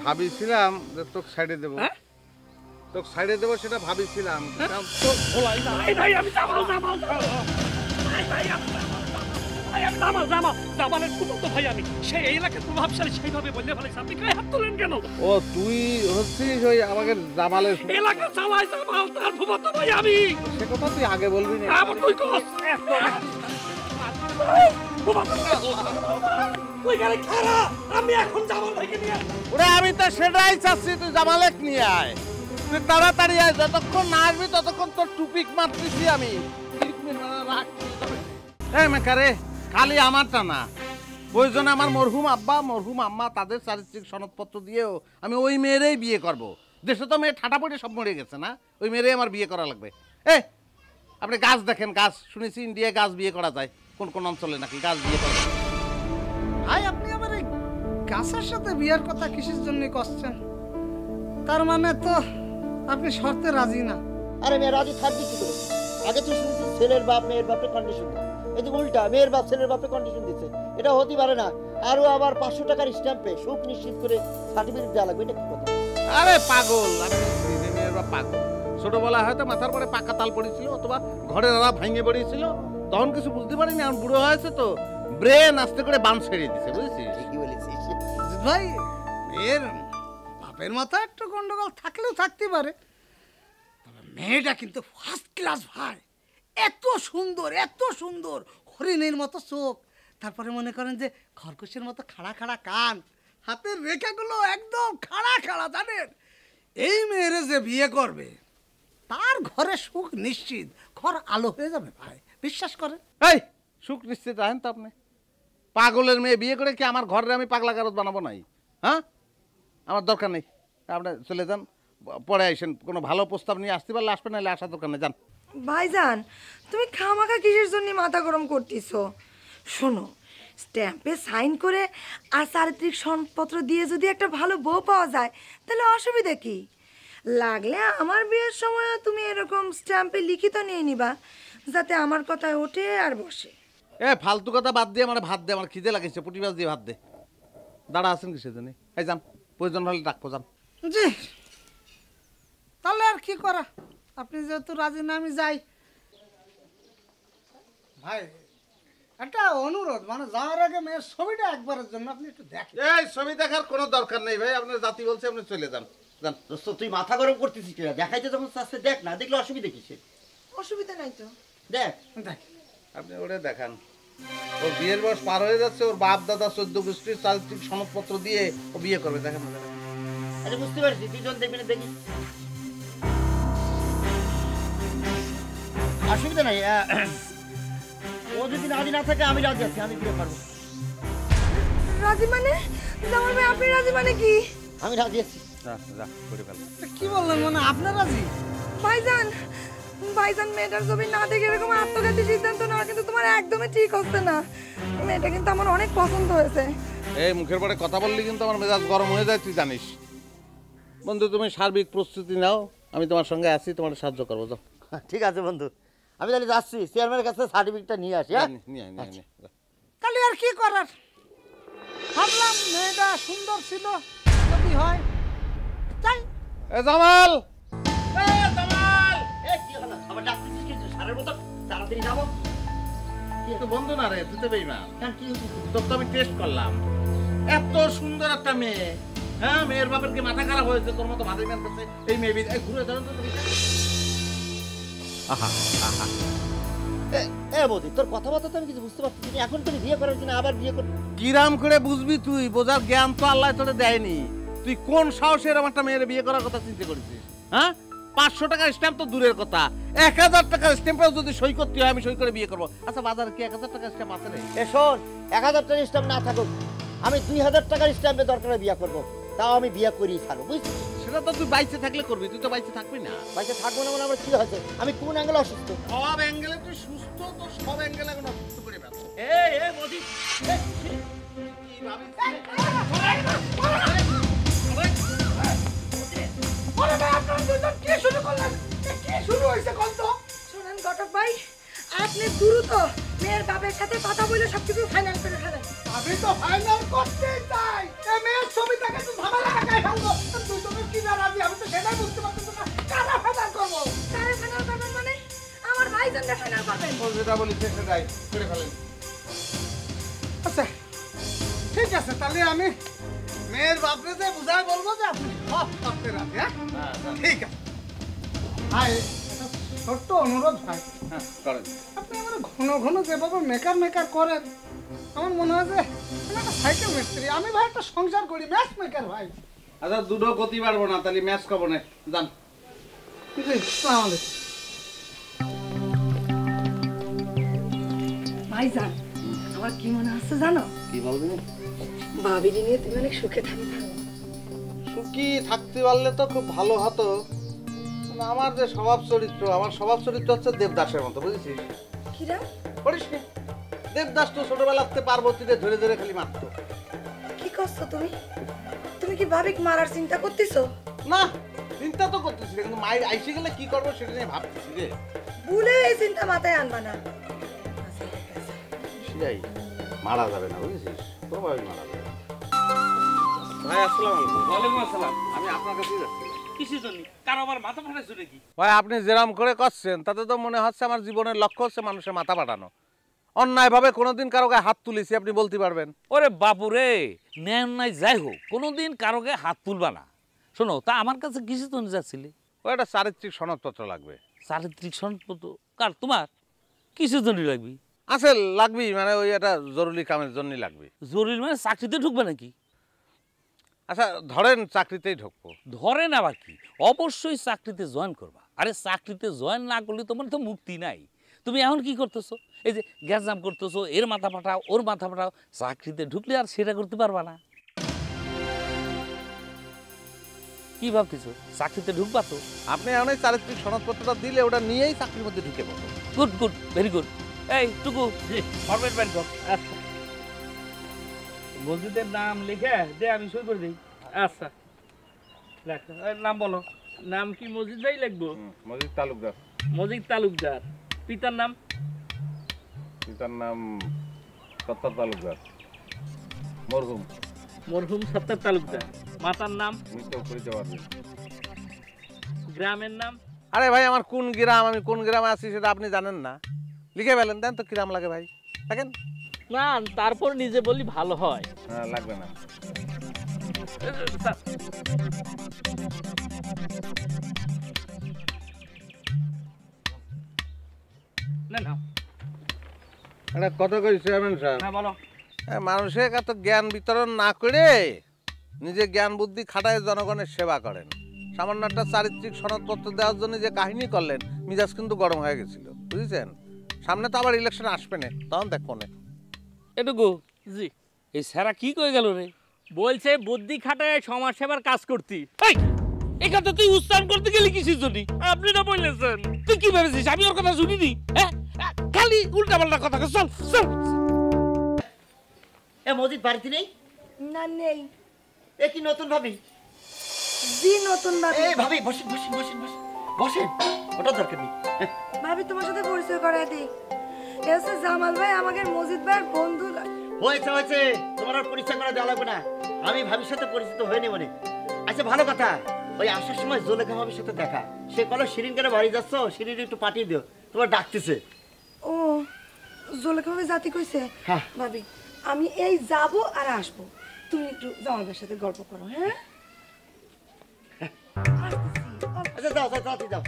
ভাবিছিলাম যে তোকে সাইডে দেবো, তোকে সাইডে দেবো সেটা ভাবিছিলাম। ও তুই হচ্ছিস ওই আমাকে জামালের এলাকা চালাই জামাল, তার ফুফাতো ভাই আমি। সে কথা তুই আগে বলবি না। আমি তো সেটাই চাচ্ছি, তুই জামালেক নিয়ে আয়, তুই তাড়াতাড়ি আয়। যতক্ষণ না আসবি ততক্ষণ তোর টুপিক মারতেছি আমি। মেকারে খালি আমারটা না, প্রয়োজনে আমার মরহুম আব্বা মরহুম আম্মা তাদের চারিত্রিক সনদপত্র দিয়েও আমি ওই মেয়েরই বিয়ে করব। দেশে তো মেয়ে ঠাটা পড়ে সব মরে গেছে না, ওই মেয়েরই আমার বিয়ে করা লাগবে। আপনি গাছ দেখেন, গাছ শুনেছি ইন্ডিয়ায় গাছ বিয়ে করা যায়, কোন কোন অঞ্চলে নাকি গাছ বিয়ে করা যায়। ভাই আপনি আবার এই গাছের সাথে বিয়ের কথা কিসের জন্য করছেন? তার মানে তো আপনি শর্তে রাজি না। আরে মেয়ে রাজি থাকবি কি করে? আগে তো শুনছি ছেলের বাপ মেয়ের বাপে কন্ডিশন দেয়, এই যে উল্টা মেয়ের বাপ ছেলের বাপে কন্ডিশন দিচ্ছে, এটা হতে পারে না। আরো আবার 500 টাকার স্ট্যাম্পে সুখ নিশ্চিত করে সার্টিফিকেট দেওয়া লাগবে, এটা কি কথা? আরে পাগল, আমি মেয়ের বাপ পাগল। ছোটবেলায় হয়তো মাথার পরে পাকা তাল পড়েছিল অথবা ঘরের আড়া ভাঙে পড়েছিল, তখন কিছু বুঝতে পারিনি। এখন বুড়ো হয়েছে তো ব্রেন আস্তে করে বান ছেড়ে দিছে, বুঝেছিস? ঠিকই বলেছিস ভাই। মেয়ের বাপের মাথায় একটু গন্ডগোল থাকলেও থাকতে পারে, তবে মেয়েটা কিন্তু ফার্স্ট ক্লাস ভাই। এত সুন্দর এত সুন্দর, হরিণের মতো চোখ, তারপরে মনে করেন যে খরগোশের মতো খাড়া খাড়া কান, হাতের রেখাগুলো একদম খাড়া খাড়া। জানেন, এই মেয়েরে যে বিয়ে করবে তার ঘরে সুখ নিশ্চিত, ঘর আলো হয়ে যাবে ভাই, বিশ্বাস করেন। এই সুখ নিশ্চিত আহেন তো আপনি। পাগলের মেয়ে বিয়ে করে কি আমার ঘরে আমি পাগলা গারদ বানাবো নাই? হ্যাঁ, আমার দরকার নেই। আপনি চলে যান, পরে আইসেন। কোনো ভালো প্রস্তাব নিয়ে আসতে পারলে আসবেন, নাহলে আসার দরকার নেই, যান। ভাইজান তুমি খামাখা কিসের জন্য মাথা গরম করতেছো? শোনো, স্ট্যাম্পে সাইন করে আর চারিত্রিক সনদপত্র দিয়ে যদি একটা ভালো বউ পাওয়া যায় তাহলে অসুবিধা কি? লাগলে আমার বিয়ের সময় তুমি এরকম স্ট্যাম্পে লিখিত নিয়ে নিবা, যাতে আমার কথায় ওঠে আর বসে। ফালতু কথা বাদ দিয়ে আমার ভাত দে, আমার খিদে লাগিয়েছে, পুঁটি মাছ দিয়ে ভাত দে। দাঁড়া আছেন কিসের জন্য? এই যান, প্রয়োজন হলে ডাকবো, যান। জি, তাহলে আর কি করা, আপনি যেহেতু রাজি না আমি যাই। ভাই একটা অনুরোধ, মানে যাওয়ার আগে মেয়ের ছবিটা একবারের জন্য আপনি একটু দেখেন। এই ছবি দেখার কোনো দরকার নেই ভাই, আপনার জাতি বলছে, আপনি চলে যান, যান। দোস্ত তুই মাথা গরম করতেছিস কিনা? দেখাইতে যখন চাচ্ছে দেখ না, দেখলে অসুবিধা কিসে? অসুবিধা নাই তো, দেখ দেখ আপনি ওরে দেখান। ওর বিয়ের বয়স পার হয়ে যাচ্ছে, ওর বাপ দাদা 14 গোষ্ঠীর চারিত্রিক সনদপত্র দিয়ে ও বিয়ে করবে, দেখেন না? আরে বুঝতে পারছি, দুজন দেখবি না, দেখি অসুবিধা নাই। ও যদি রাজি না থাকে আমি রাজি আছি, আমি বিয়ে করবো। রাজি মানে? জামাল ভাই আপনি রাজি মানে কি? আমি রাজি আছি। কি বললেন, মানে আপনার রাজি? ভাইজান ভাইজান মেয়েটার ছবি না দেখে এরকম আত্মঘাতী সিদ্ধান্ত নেওয়া কিন্তু তোমার একদমই ঠিক হচ্ছে না। মেয়েটা কিন্তু আমার অনেক পছন্দ হয়েছে। এই মুখের পরে কথা বললি কিন্তু আমার মেজাজ গরম হয়ে যায়, তুই জানিস। বন্ধু তুমি সার্বিক প্রস্তুতি নাও, আমি তোমার সঙ্গে আছি, তোমার সাহায্য করবো, যাও। ঠিক আছে বন্ধু, আমি তাহলে যাচ্ছি, চেয়ারম্যানের কাছে সার্টিফিকেটটা নিয়ে আসি। তাহলে আর কি করার, ভাবলাম মেয়েটা সুন্দর ছিল, যদি হয় তাই। জামাল, বন্ধু না রে, তুই তো বেইমান। তোর তো আমি টেস্ট করলাম, এত সুন্দর একটা মেয়ে। হ্যাঁ, মেয়ের বাপের কি মাথা খারাপ হয়েছে তোর মতো ভাতের ম্যান করছে? এই মেয়ে ঘুরে ধরেন তো। বৌদি তোর কথাবার্তা তো আমি কিছু বুঝতে পারছি না, এখন তুই বিয়ে করার জন্য আবার বিয়ে কর। কিরাম করে বুঝবি তুই? বোঝার জ্ঞান তো আল্লাহ তোরে দেয়নি। তুই কোন সাহসে এরকম একটা মেয়ের বিয়ে করার কথা চিন্তা করেছিস? হ্যাঁ, 500 টাকার স্ট্যাম্প তো দূরের কথা, 1000 টাকার স্ট্যাম্পেও যদি সই করতে হয় আমি সই করে বিয়ে করবো। আচ্ছা বাজারে কি 1000 টাকার স্ট্যাম্প আছে রে? শোন, 1000 টাকার স্ট্যাম্প না থাকুক, আমি 2000 টাকার স্ট্যাম্পে দরকারে বিয়ে করবো, তাও আমি বিয়ে করি ছাড়বো, বুঝছিস? সেটা তো তুই বাইচে থাকলে করবি, তুই তো বাইচে থাকবি না। বাইচে থাকবো না মানে আমার কি হয়েছে? আমি কোন অ্যাঙ্গেলে অসুস্থ? সব অ্যাঙ্গেলে তুই সুস্থ, তো সব অ্যাঙ্গেলে এখন অসুস্থ করে ফেলছো। বৌদি শোনেন ঘটক ভাই, আপনি দ্রুত মেয়ের বাবার সাথে কথা বলে সবকিছু ফাইনাল করে ফেলেন। আমি তো ফাইনাল করতেই চাই, এই মেয়ের ছবিটাকে তো ঝামেলা লাগাই ফেললাম। ফেলেন। ও যেটা বলি সেটাই করে ফেলেন। আচ্ছা ঠিক আছে, তাহলে আমি মেয়ের বাপরে যে বুঝায় বলবো যে আপনি সব করতে রাজি। হ্যাঁ ঠিক আছে ভাই, একটা ছোট্ট অনুরোধ ভাই, হ্যাঁ করেন। আপনি আমার ঘন ঘন যেভাবে মেকার করেন, আমার মনে হয় যে আমি একটা সাইকেল মিস্ত্রি, আমি ভাই একটা সংসার করি, ম্যাচ মেকার ভাই। আচ্ছা দুটো গতি পারবো না, তাহলে ম্যাচ খাবো না, যান। জি, আসসালামু আলাইকুম। ভাইজান, আমার কি মনে হচ্ছে জানো? কি বলবেন? ভাবিনি নিয়ে তুমি অনেক সুখে থাকবে। সুখী থাকতে পারলে তো খুব ভালো হতো। কিন্তু আমার যে স্বভাব চরিত্র, আমার স্বভাব চরিত্র হচ্ছে দেবদাসের মতো, বুঝেছিস? কিরা? করিস নি? দেবদাস তো ছোটবেলাতে পার্বতীতে ধরে ধরে খালি মারতো। কি করছো তুমি? তুমি কি ভাবিক মারার চিন্তা করতেছো? না, চিন্তা তো করতেছি না, কিন্তু মায়ের আইসে গেলে কি করবো সেটা নিয়ে ভাবতেছি রে। ভুলে এই চিন্তা মাথায় আনবা না। সেটাই, মারা যাবে না, বুঝেছিস? কোনোভাবেই মারা যাবে না। ভাই আসসালামু আলাইকুম। ওয়ালাইকুম আসসালাম। আমি আপনার কাছেই যাচ্ছি। কিসের জন্য? কারো আবার মাথা ফাটাইছো নাকি? ভাই আপনি যেরাম করে করছেন তাতে তো মনে হচ্ছে আমার জীবনের লক্ষ্য হচ্ছে মানুষের মাথা ফাটানো। অন্যায়ভাবে কোনোদিন কারো গায়ে হাত তুলেছি আপনি বলতে পারবেন? ওরে বাপু রে, ন্যায় অন্যায় যাই হোক, কোনোদিন কারো গায়ে হাত তুলবা না। শোনো, তা আমার কাছে কিসের জন্য যাচ্ছিলে? ও একটা চারিত্রিক সনদপত্র লাগবে। চারিত্রিক সনদপত্র? কার? তোমার? কিসের জন্য লাগবে? আছে লাগবি, মানে ওই একটা জরুরি কামের জন্যই লাগবে। জরুরি মানে চাকরিতে ঢুকবে নাকি? আচ্ছা ধরেন চাকরিতেই ঢুকবো। ধরেন আবার কি? অবশ্যই চাকরিতে জয়েন করবা। আরে চাকরিতে জয়েন না করলে তোমার তো মুক্তি নাই। তুমি এখন কি করতেছো? এই যে গ্যাস করতেছো, এর মাথা ফাটাও, ওর মাথা ফাটাও। চাকরিতে ঢুকলে আর সেটা করতে পারবা না। কি ভাবতেছো? চাকরিতে ঢুকবা তো? আপনি এখন ওই চারিত্রিক সনদপত্রটা দিলে ওটা নিয়েই চাকরির মধ্যে ঢুকে পড়বো। Good good, very good. এই টুকু ফরম্যাট ব্যাংক। আচ্ছা, মসজিদের নাম লিখে দে, আমি সই করে দিই। আচ্ছা, লেখ। এই নাম বলো। নাম কি মসজিদ ভাই লিখবো? মজিদ তালুকদার। মজিদ তালুকদার। পিতার নাম? পিতার নাম সত্তর তালুকদার, মরহুম। মরহুম সত্তর তালুকদার। মাতার নাম? মৃত পরিচয় পারবেন। গ্রামের নাম? আরে ভাই আমার কোন গ্রাম, আমি কোন গ্রামে আছি সেটা আপনি জানেন না? লিখে ফেলেন, দেন তো কিরাম লাগে ভাই। দেখেন না, তারপর নিজে বলি ভালো হয়। হ্যাঁ লাগবে না। না না এটা কত করে চেয়ারম্যান সাহেব? না, বলো। মানুষের এত জ্ঞান বিতরণ না করে নিজে জ্ঞান বুদ্ধি খাটায় জনগণের সেবা করেন। সামান্য একটা চারিত্রিক সনদপত্র দেওয়ার জন্য যে কাহিনী করলেন, মিজাজ কিন্তু গরম হয়ে গেছিল, বুঝেছেন? সামনে তো আবার ইলেকশন আসবে না, তখন দেখবো না। এটুকু জি। এই স্যারা কি কয়ে গেল রে? বলছে বুদ্ধি খাটায় সমাজ সেবার কাজ করতি। এই কথা তুই উচ্চারণ করতে গেলি কিসের জন্য? আপনি না বললেন। তুই কি ভেবেছিস আমি ওর কথা শুনিনি? হ্যাঁ, খালি উল্টা পাল্টা কথা। চল চল। এ মজিদ বাড়িতে নেই? না নেই। এ কি নতুন ভাবি? জি নতুন ভাবি। এই ভাবি বসেন বসেন বসেন বসেন বসেন, ওটা দরকার নেই। ভাবি তোমার সাথে পরিচয় করায় দিই। এ হচ্ছে জামাল ভাই, আমাদের মজিদ ভাইয়ের বন্ধু। হয়েছে হয়েছে, তোমার আর পরিচয় করা দেওয়া লাগবে না, আমি ভাবির সাথে পরিচিত হয়ে নেব। আচ্ছা ভালো কথা, ওই আসার সময় জোলেখা ভাবির সাথে দেখা। সে কলো শিরিন করে বাড়ি যাচ্ছ, শিরিন একটু পাঠিয়ে দিও, তোমার ডাকতেছে। ও জোলেখা ভাবি জাতি কইছে? হ্যাঁ। ভাবি আমি এই যাব আর আসবো, তুমি একটু জামাল ভাইয়ের সাথে গল্প করো। হ্যাঁ আচ্ছা যাও যাও যাও যাও।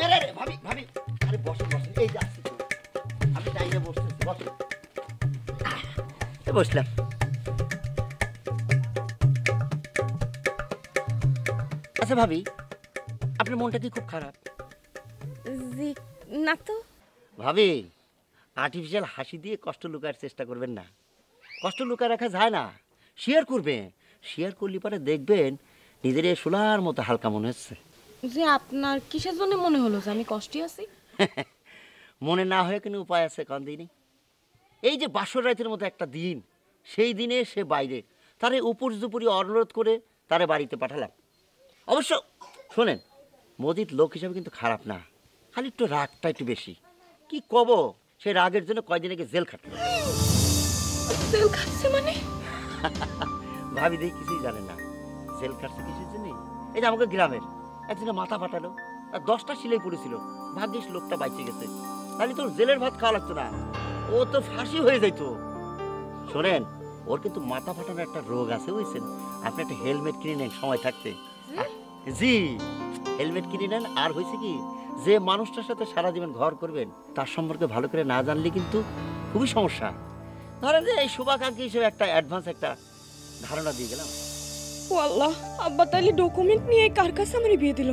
আরে রে ভাবি ভাবি, আরে বসেন বসেন, এই যে আসছি তো, আমি টাইমে বসতেছি, বসেন। বসলাম। আচ্ছা ভাবি, আপনার মনটা কি খুব খারাপ? জি না তো। ভাবি, আর্টিফিশিয়াল হাসি দিয়ে কষ্ট লুকানোর চেষ্টা করবেন না, কষ্ট লুকায় রাখা যায় না। শেয়ার করবেন, শেয়ার করলে পরে দেখবেন নিজের এই সোলার মতো হালকা মনে হচ্ছে। যে আপনার কিসের জন্য মনে হলো যে আমি কষ্টে আছি? মনে না হয়ে কোনো উপায় আছে কোন দিনই? এই যে বাসর রাতের মতো একটা দিন, সেই দিনে সে বাইরে, তারে উপরি অনুরোধ করে তারে বাড়িতে পাঠালাম। অবশ্য শোনেন, মজিদ লোক হিসাবে কিন্তু খারাপ না, খালি একটু রাগটা একটু বেশি। কি কব, সেই রাগের জন্য কয়দিন আগে জেল খাটল। তেল খাচ্ছে মানে? ভাবি দেখি কিছুই জানে না, জেল খাটছে কিছুর জন্য। এই যে আমাকে গ্রামের একজনে মাথা ফাটালো, আর 10টা সিলাই পড়েছিল, ভাগ্যিস লোকটা বাইচে গেছে। তাহলে তোর জেলের ভাত খাওয়া লাগতো না, ও তো ফাঁসি হয়ে যাইতো। শোনেন, ওর কিন্তু মাথা ফাটানোর একটা রোগ আছে বুঝছেন, আপনি একটা হেলমেট কিনে নেন সময় থাকতে। জি, হেলমেট কিনে নেন। আর হয়েছে কি, যে মানুষটার সাথে সারা জীবন ঘর করবেন তার সম্পর্কে ভালো করে না জানলে কিন্তু খুবই সমস্যা। ধরেন যে এই শুভাকাঙ্ক্ষী হিসেবে একটা অ্যাডভান্স একটা ধারণা দিয়ে গেলাম। ও আল্লাহ, আব্বা তাইলে ডকুমেন্ট নিয়ে কার কাছে আমার বিয়ে দিল?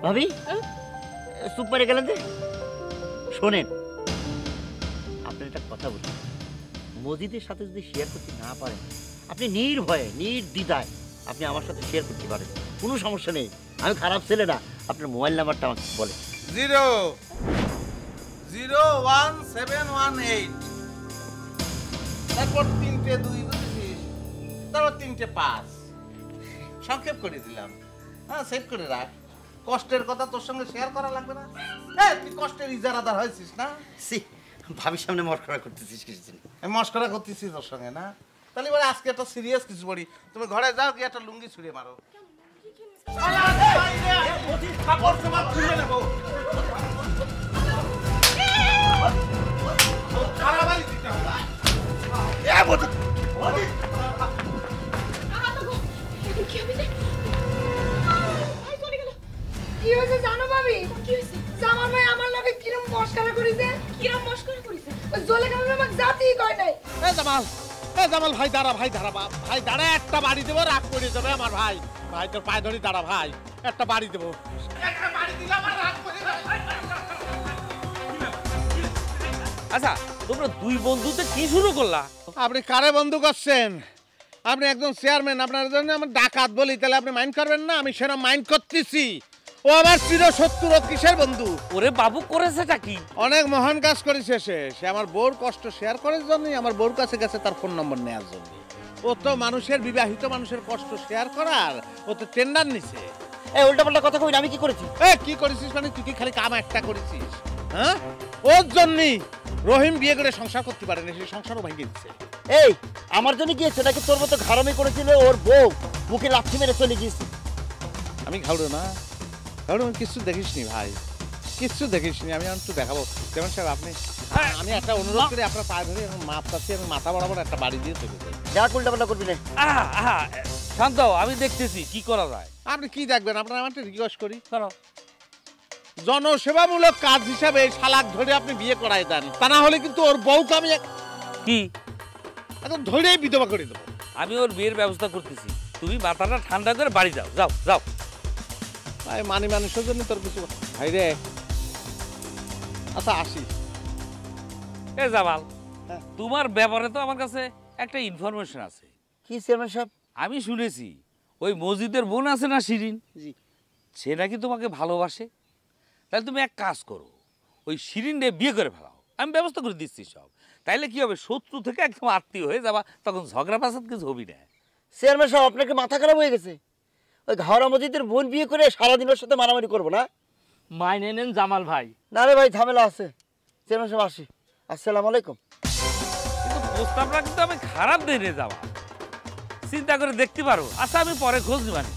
ভাবি চুপ মেরে গেলেন যে। শোনেন, আপনার একটা কথা বলি, মজিদের সাথে যদি শেয়ার করতে না পারেন, আপনি নির্ভয়ে নির্দ্বিধায় আপনি আমার সাথে শেয়ার করতে পারেন, কোনো সমস্যা নেই। আমি খারাপ ছেলে না। আপনার মোবাইল নাম্বারটা আমাকে বলে। 001-718, তারপর 3টে 2 বুঝেছিস, তারপর 3টে 5, সংক্ষেপ করে দিলাম। হ্যাঁ, সেভ করে রাখ। কষ্টের কথা তোর সঙ্গে শেয়ার করা লাগবে না। তুই কষ্টের ইজারাদার হয়েছিস না? ভাবির সামনে মস্করা করতেছিস কিছু? আমি মস্করা করতেছি তোর সঙ্গে না? তাহলে এবারে আজকে একটা সিরিয়াস কিছু বলি। তুমি ঘরে যাও, গিয়ে একটা লুঙ্গি ছুঁড়ে মারো। কি হয়েছে জানো ভাবি? কি হয়েছে? জামাল ভাই আমার লগে কিরম মস্করা করিছে। কিরম মস্করা করিছে? ওই জলে কামড়ে আমাকে জাতি কয় নাই। জামাল ভাই দাঁড়া, ভাই দাঁড়া, ভাই দাঁড়া, একটা বাড়ি দেবো, রাগ করে যাবে আমার ভাই। ভাই তোর পায়ে ধরি, দাঁড়া ভাই, একটা বাড়ি দেবো। আচ্ছা, তোমরা দুই বন্ধুতে কি শুরু করলা? আপনি কারে বন্ধু করছেন? আপনি একজন চেয়ারম্যান, আপনার জন্য আমার ডাকাত বলি, তাহলে আপনি মাইন্ড করবেন না? আমি সেরকম মাইন্ড করতেছি। ও আমার চিরশত্রু, কিসের বন্ধু? ওরে বাবু, করেছেটা কি? অনেক মহান কাজ করেছে সে আমার বউর কষ্ট শেয়ার করার জন্যই, আমার বউর কাছে গেছে তার ফোন নম্বর নেওয়ার জন্য। ও তো মানুষের, বিবাহিত মানুষের কষ্ট শেয়ার করার ও তো টেন্ডার নিছে। এই উল্টাপাল্টা কথা কই না, আমি কি করেছি? কি করেছিস মানে? তুই কি খালি কাম একটা করেছিস? হ্যাঁ, ওর জন্যই রহিম বিয়ে করে সংসার করতে পারেনি, সেই সংসারও ভেঙে দিচ্ছে। এই আমার জন্য গিয়েছে নাকি তোর মতো ঘাড়ামি করেছিল? ওর বউ বুকে লাথি মেরে চলে গিয়েছে। আমি ঘাউড়ো না, ঘাউড়ো কিছু দেখিসনি ভাই, কিচ্ছু দেখিসনি। আমি একটু দেখাবো। যেমন সাহেব আপনি, আমি একটা অনুরোধ করি, আপনার পায়ে ধরে এখন মাপ চাচ্ছি, আমি মাথা বরাবর একটা বাড়ি দিয়ে চলে যাই। যা উল্টাপাল্টা করবি না। শান্ত, আমি দেখতেছি কি করা যায়। আপনি কি দেখবেন? আপনার আমার একটা রিকোয়েস্ট করি, করো। জনসেবামূলক কাজ হিসাবে শালাক ধরে আপনি বিয়ে করাই দেন, তা না হলে কিন্তু ওর বউকে আমি কি একদম ধরেই বিধবা করে দেবো। আমি ওর বিয়ের ব্যবস্থা করতেছি, তুমি মাথাটা ঠান্ডা করে বাড়ি যাও। যাও যাও ভাই, মানি মানুষের জন্য তোর কিছু ভাই রে। আচ্ছা আসি। এ জামাল, তোমার ব্যাপারে তো আমার কাছে একটা ইনফরমেশন আছে। কি চেয়ারম্যান সাহেব? আমি শুনেছি ওই মসজিদের বোন আছে না শিরিন, জি। সে নাকি তোমাকে ভালোবাসে। তাহলে তুমি এক কাজ করো, ওই শিরিনকে বিয়ে করে ফেলাও, আমি ব্যবস্থা করে দিচ্ছি সব। তাইলে কি হবে, শত্রু থেকে একদম আত্মীয় হয়ে যাবা, তখন ঝগড়া ফাসাদ কিছু হবি না। চেয়ারম্যান সাহেব, আপনাকে মাথা খারাপ হয়ে গেছে? ওই ঘাওড়া মসজিদের বোন বিয়ে করে সারাদিন ওর সাথে মারামারি করবো না? মাইনে নেন জামাল ভাই। না রে ভাই, ঝামেলা আছে। চেয়ারম্যান সাহেব আসি। আসসালামু আলাইকুম। কিন্তু প্রস্তাবটা কিন্তু আমি খারাপ দিই রে যাওয়া, চিন্তা করে দেখতে পারো। আচ্ছা, আমি পরে খোঁজ নিবানি।